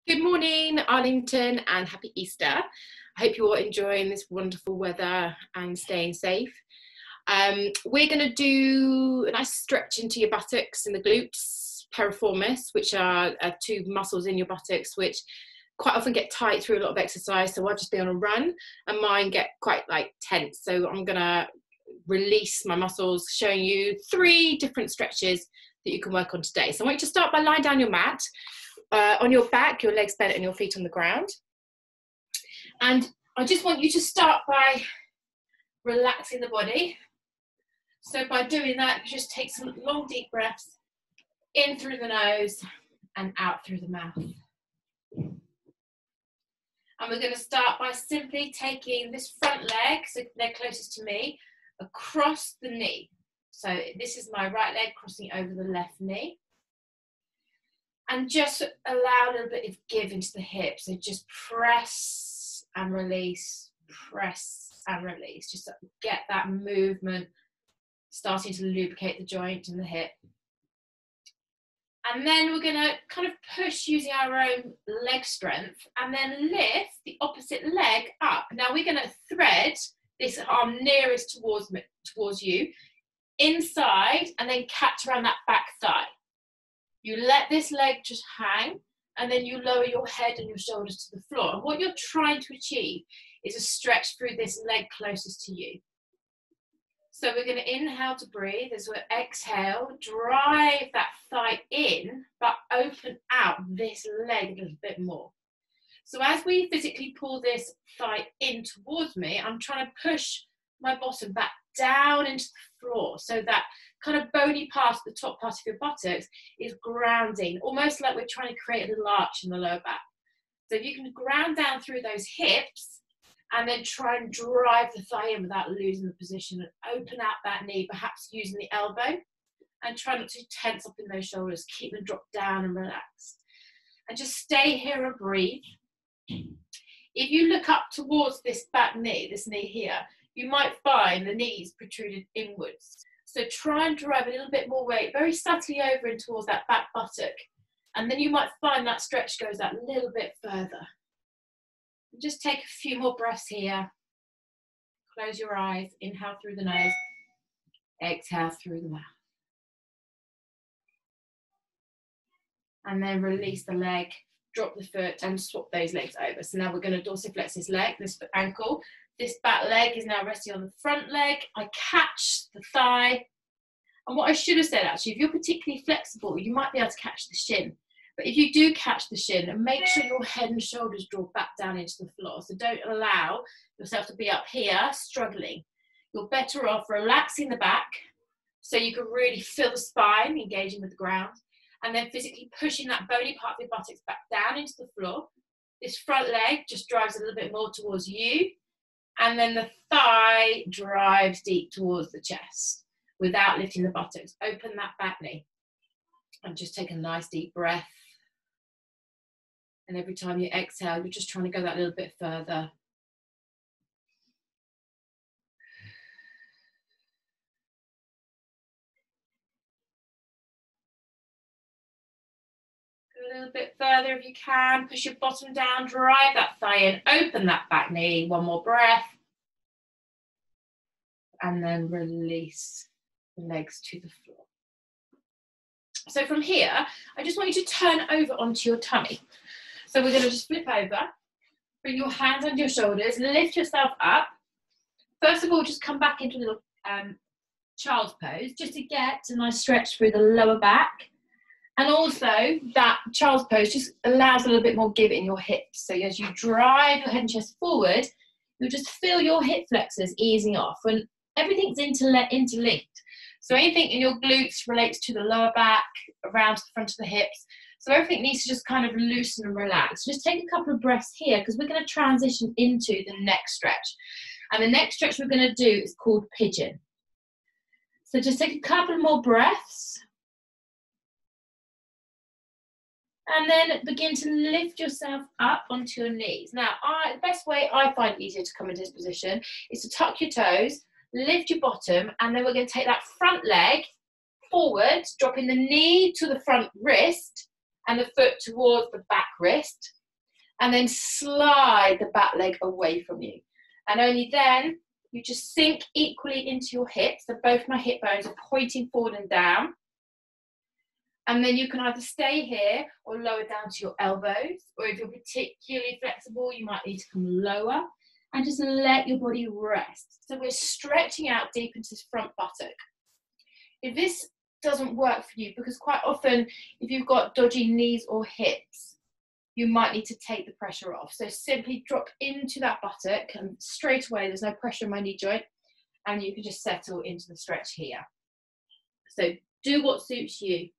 Good morning, Arlington, and happy Easter. I hope you're all enjoying this wonderful weather and staying safe. We're going to do a nice stretch into your buttocks and the glutes, piriformis, which are two muscles in your buttocks, which quite often get tight through a lot of exercise. So I'll just be on a run and mine get quite tense. So I'm going to release my muscles, showing you 3 different stretches that you can work on today. So I want you to start by lying down your mat. On your back, your legs bent and your feet on the ground. And I just want you to start by relaxing the body. So by doing that, you just take some long, deep breaths in through the nose and out through the mouth. And we're going to start by simply taking this front leg, so leg closest to me, across the knee. So this is my right leg crossing over the left knee. And just allow a little bit of give into the hips. So just press and release, press and release. Just get that movement starting to lubricate the joint and the hip. And then we're going to kind of push using our own leg strength and then lift the opposite leg up. Now we're going to thread this arm nearest towards you, inside, and then catch around that back thigh. You let this leg just hang, and then you lower your head and your shoulders to the floor. And what you're trying to achieve is a stretch through this leg closest to you. So we're going to inhale to breathe. As we exhale, drive that thigh in, but open out this leg a little bit more. So as we physically pull this thigh in towards me, I'm trying to push my bottom back down into the floor, so that kind of bony part at the top part of your buttocks is grounding, almost like we're trying to create a little arch in the lower back. So if you can ground down through those hips and then try and drive the thigh in without losing the position, and open out that knee, perhaps using the elbow, and try not to tense up in those shoulders, keep them dropped down and relaxed. And just stay here and breathe. If you look up towards this back knee, this knee here, you might find the knees protruded inwards. So try and drive a little bit more weight, very subtly over and towards that back buttock. And then you might find that stretch goes that little bit further. And just take a few more breaths here. Close your eyes, inhale through the nose, exhale through the mouth. And then release the leg, drop the foot and swap those legs over. So now we're going to dorsiflex this leg, this ankle. This back leg is now resting on the front leg. I catch the thigh. And what I should have said, actually, if you're particularly flexible, you might be able to catch the shin. But if you do catch the shin, make sure your head and shoulders draw back down into the floor. So don't allow yourself to be up here struggling. You're better off relaxing the back so you can really feel the spine engaging with the ground, and then physically pushing that bony part of your buttocks back down into the floor. This front leg just drives a little bit more towards you. And then the thigh drives deep towards the chest without lifting the buttocks. Open that back knee. And just take a nice deep breath. And every time you exhale, you're just trying to go that little bit further. Go a little bit further if you can. Push your bottom down, drive that thigh in, open that back knee. One more breath. And then release the legs to the floor. So from here, I just want you to turn over onto your tummy. So we're going to just flip over, bring your hands under your shoulders, lift yourself up. First of all, just come back into a little child's pose, just to get a nice stretch through the lower back. And also, that child's pose just allows a little bit more give in your hips. So as you drive your head and chest forward, you'll just feel your hip flexors easing off. And everything's interlinked. So anything in your glutes relates to the lower back, around to the front of the hips. So everything needs to just kind of loosen and relax. Just take a couple of breaths here, because we're going to transition into the next stretch. And the next stretch we're going to do is called pigeon. So just take a couple more breaths. And then begin to lift yourself up onto your knees. Now, the best way I find easier to come into this position is to tuck your toes, lift your bottom, and then we're going to take that front leg forward, dropping the knee to the front wrist and the foot towards the back wrist. and then slide the back leg away from you. And only then, you just sink equally into your hips. So both my hip bones are pointing forward and down. And then you can either stay here or lower down to your elbows. Or if you're particularly flexible, you might need to come lower. And just let your body rest. So we're stretching out deep into this front buttock. If this doesn't work for you, because quite often, if you've got dodgy knees or hips, you might need to take the pressure off. So simply drop into that buttock and straight away, there's no pressure in my knee joint, and you can just settle into the stretch here. So do what suits you.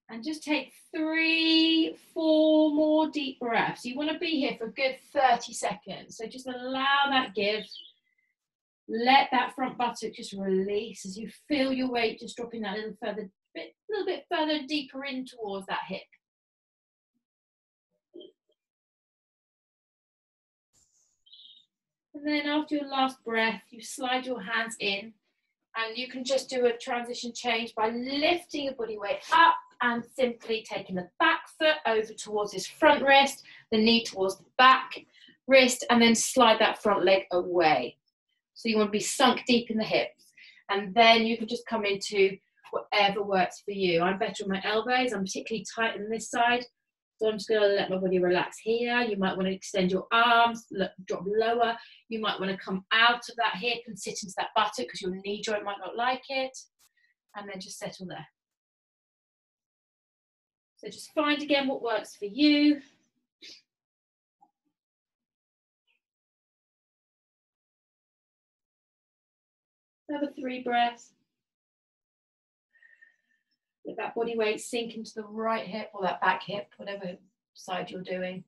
And just take 3, 4 more deep breaths. You want to be here for a good 30 seconds. So just allow that give. Let that front buttock just release as you feel your weight just dropping that little bit further deeper in towards that hip. And then after your last breath, you slide your hands in, and you can just do a transition change by lifting your body weight up and simply taking the back foot over towards this front wrist, the knee towards the back wrist, and then slide that front leg away. So you want to be sunk deep in the hips, and then you can just come into whatever works for you. I'm better on my elbows. I'm particularly tight on this side, so I'm just going to let my body relax here. You might want to extend your arms, drop lower. You might want to come out of that hip and sit into that buttock because your knee joint might not like it, and then just settle there. So just find again what works for you. Another 3 breaths. Let that body weight sink into the right hip or that back hip, whatever side you're doing.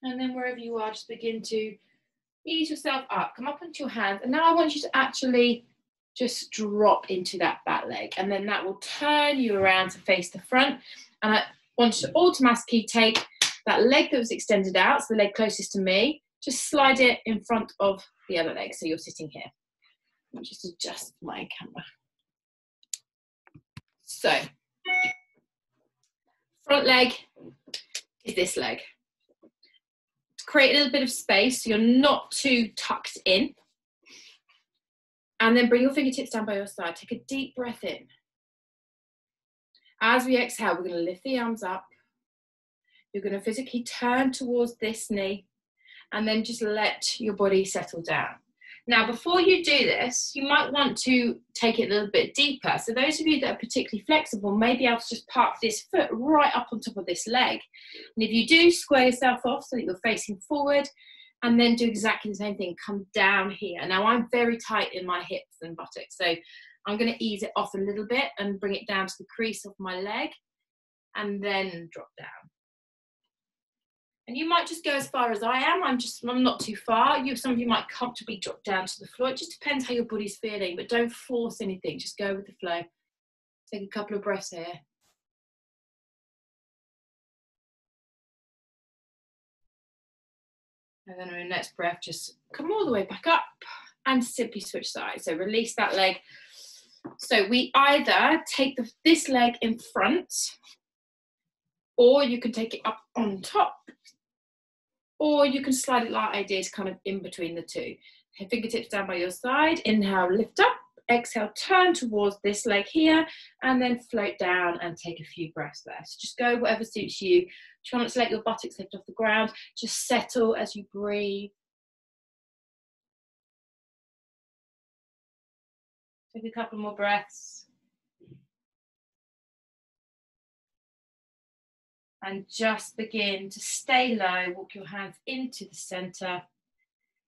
And then wherever you are, just begin to ease yourself up. Come up onto your hands. And now I want you to actually just drop into that back leg. And then that will turn you around to face the front. And I want you to automatically take that leg that was extended out, so the leg closest to me, just slide it in front of the other leg. So you're sitting here. Let me just adjust my camera. So, front leg is this leg. To create a little bit of space so you're not too tucked in. And then bring your fingertips down by your side. Take a deep breath in. As we exhale, we're going to lift the arms up. You're going to physically turn towards this knee and then just let your body settle down. Now, before you do this, you might want to take it a little bit deeper. So those of you that are particularly flexible may be able to just park this foot right up on top of this leg. And if you do, square yourself off so that you're facing forward, and then do exactly the same thing. Come down here. Now, I'm very tight in my hips and buttocks, so I'm going to ease it off a little bit and bring it down to the crease of my leg, and then drop down. And you might just go as far as I am. I'm not too far. Some of you might comfortably drop down to the floor. It just depends how your body's feeling, but don't force anything. Just go with the flow. Take a couple of breaths here. And then on your next breath, just come all the way back up and simply switch sides. So release that leg. So we either take this leg in front, or you can take it up on top, or you can slide it like I did, kind of in between the two. Fingertips down by your side. Inhale, lift up. Exhale, turn towards this leg here, and then float down and take a few breaths there. So just go whatever suits you. Try not to let your buttocks lift off the ground. Just settle as you breathe. Take a couple more breaths. And just begin to stay low. Walk your hands into the center.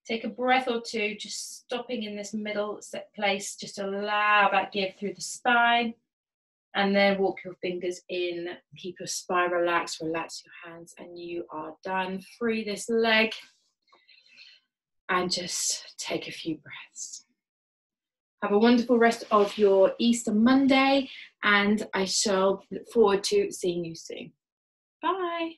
Take a breath or two, just stopping in this middle set place. Just allow that give through the spine. And then walk your fingers in. Keep your spine relaxed. Relax your hands. And you are done. Free this leg. And just take a few breaths. Have a wonderful rest of your Easter Monday. And I shall look forward to seeing you soon. Bye.